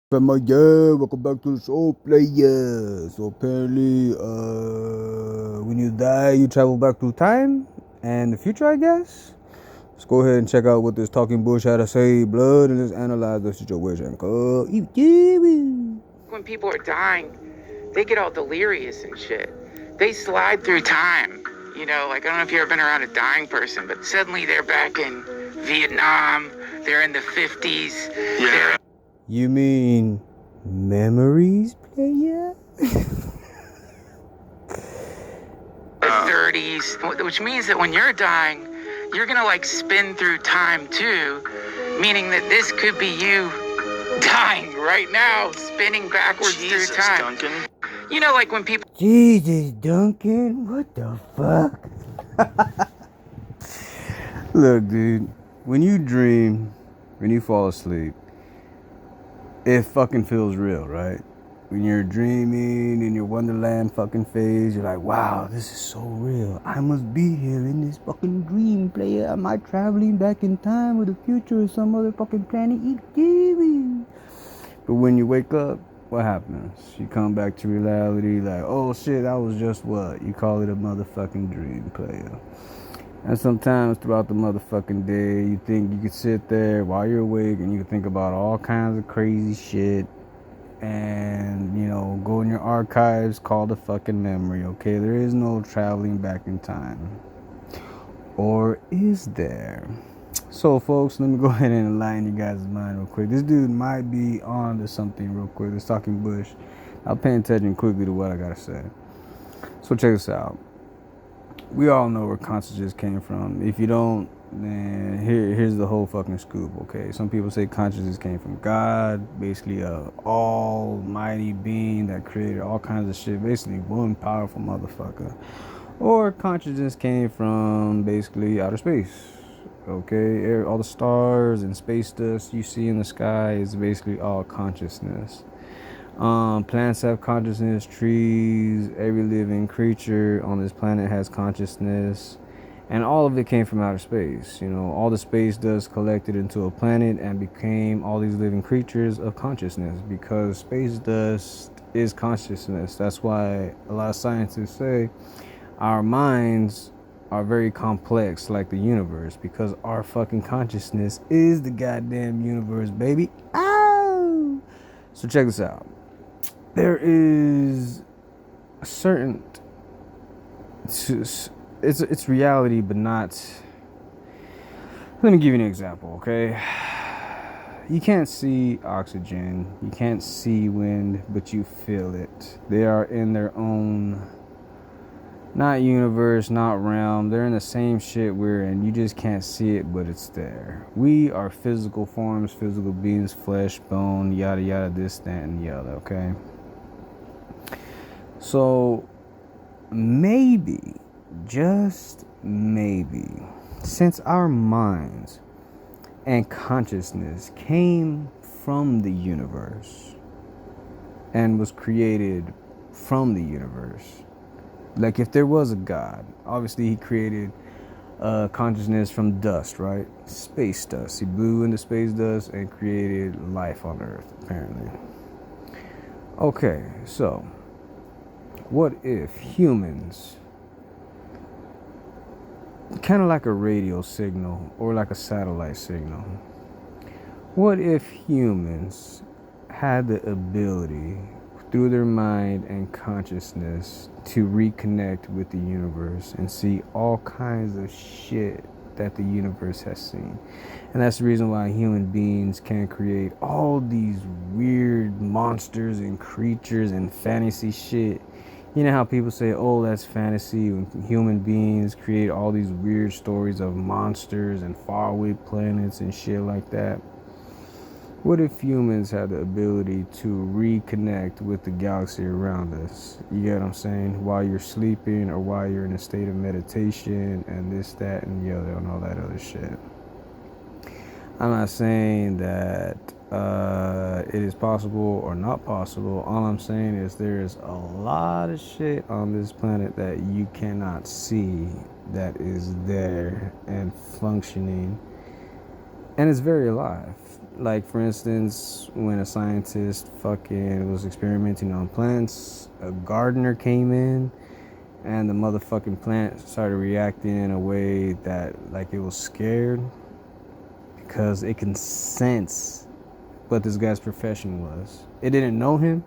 From my yeah, welcome back to the show, player. So apparently, when you die, you travel back through time and the future, I guess. Let's go ahead and check out what this talking bush had to say, blood, and let's analyze the situation. When people are dying, they get all delirious and shit. They slide through time. Like I don't know if you've ever been around a dying person, but suddenly they're back in Vietnam, they're in the 50s, they're You mean memories, player? the 30s, which means that when you're dying, you're gonna like spin through time too, meaning that this could be you dying right now, spinning backwards through time. Duncan. Like when people. Jesus, Duncan, what the fuck? Look, dude, when you dream, when you fall asleep, it fucking feels real, right? When you're dreaming in your Wonderland fucking phase, you're like, wow, this is so real. I must be here in this fucking dream, player. Am I traveling back in time or the future or some other fucking planet? But when you wake up, what happens? You come back to reality like, oh shit, that was just what? You call it a motherfucking dream, player. And sometimes throughout the motherfucking day, you think you could sit there while you're awake and you can think about all kinds of crazy shit and, go in your archives, call the fucking memory, okay? There is no traveling back in time. Or is there? So, folks, let me go ahead and enlighten you guys' mind real quick. This dude might be on to something real quick. This talking bush. I'll pay attention quickly to what I gotta say. So, check this out. We all know where consciousness came from. If you don't, then here's the whole fucking scoop, okay? Some people say consciousness came from God, basically a almighty being that created all kinds of shit, basically one powerful motherfucker. Or consciousness came from basically outer space, okay? All the stars and space dust you see in the sky is basically all consciousness. Plants have consciousness, trees, every living creature on this planet has consciousness, and all of it came from outer space. All the space dust collected into a planet and became all these living creatures of consciousness, because space dust is consciousness. That's why a lot of scientists say our minds are very complex like the universe, because our fucking consciousness is the goddamn universe, baby. Ow! So check this out. There is a certain, it's reality, but not. Let me give you an example, okay? You can't see oxygen, you can't see wind, but you feel it. They are in their own, not universe, not realm. They're in the same shit we're in. You just can't see it, but it's there. We are physical forms, physical beings, flesh, bone, yada yada, this, that, and the other, okay? So maybe, just maybe, since our minds and consciousness came from the universe and was created from the universe, like if there was a God, obviously he created consciousness from dust, right? Space dust. He blew into space dust and created life on Earth, apparently. Okay, so what if humans, kind of like a radio signal or like a satellite signal, what if humans had the ability through their mind and consciousness to reconnect with the universe and see all kinds of shit that the universe has seen? And that's the reason why human beings can create all these weird monsters and creatures and fantasy shit. You know how people say, oh, that's fantasy, when human beings create all these weird stories of monsters and faraway planets and shit like that? What if humans had the ability to reconnect with the galaxy around us? You get what I'm saying? While you're sleeping or while you're in a state of meditation and this, that, and the other and all that other shit. I'm not saying that it is possible or not possible. All I'm saying is there's a lot of shit on this planet that you cannot see that is there and functioning, and it's very alive. Like, for instance, when a scientist fucking was experimenting on plants, a gardener came in and the motherfucking plant started reacting in a way that, like, it was scared because it can sense what this guy's profession was. It didn't know him.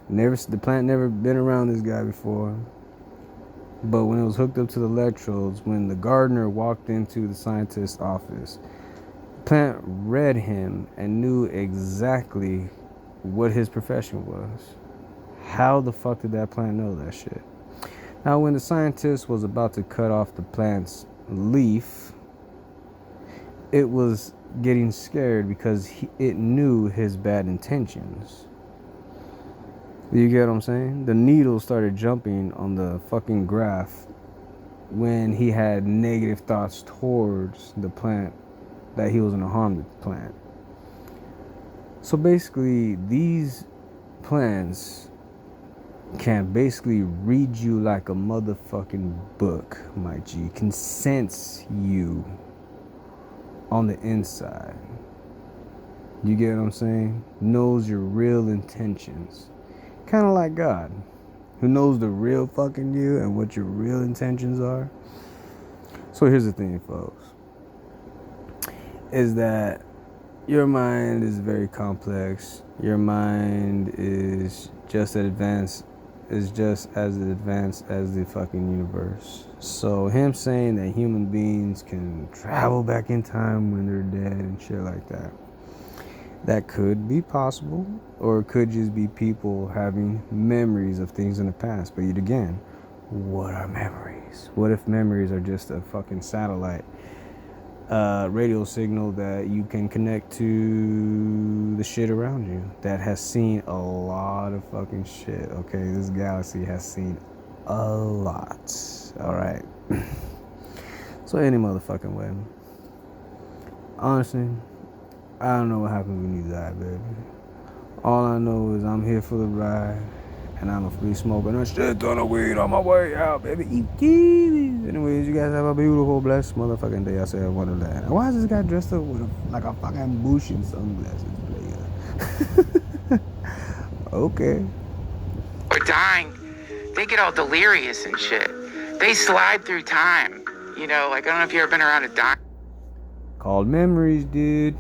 The plant never been around this guy before. But when it was hooked up to the electrodes, when the gardener walked into the scientist's office, the plant read him and knew exactly what his profession was. How the fuck did that plant know that shit? Now, when the scientist was about to cut off the plant's leaf, it was getting scared because it knew his bad intentions. You get what I'm saying? The needle started jumping on the fucking graph when he had negative thoughts towards the plant, that he was going to harm the plant. So basically, these plants can basically read you like a motherfucking book, my G. Can sense you on the inside. You get what I'm saying? Knows your real intentions. Kind of like God, who knows the real fucking you and what your real intentions are. So here's the thing, folks, is that your mind is very complex. Your mind is just as advanced as the fucking universe. So him saying that human beings can travel back in time when they're dead and shit like that, that could be possible, or it could just be people having memories of things in the past. But yet again, what are memories? What if memories are just a fucking satellite radio signal that you can connect to the shit around you that has seen a lot of fucking shit? Okay, this galaxy has seen a lot. All right. So any motherfucking way, honestly, I don't know what happens when you die, baby. All I know is I'm here for the ride, and I'm a free smoker, and a shit ton of weed on my way out, baby. Eat kiwis. Anyways, you guys have a beautiful, blessed motherfucking day. I say I want to laugh. Why is this guy dressed up with like a fucking bush and sunglasses, player? Okay. Or dying, they get all delirious and shit. They slide through time. You know, like, I don't know if you've ever been around a dying. Called memories, dude.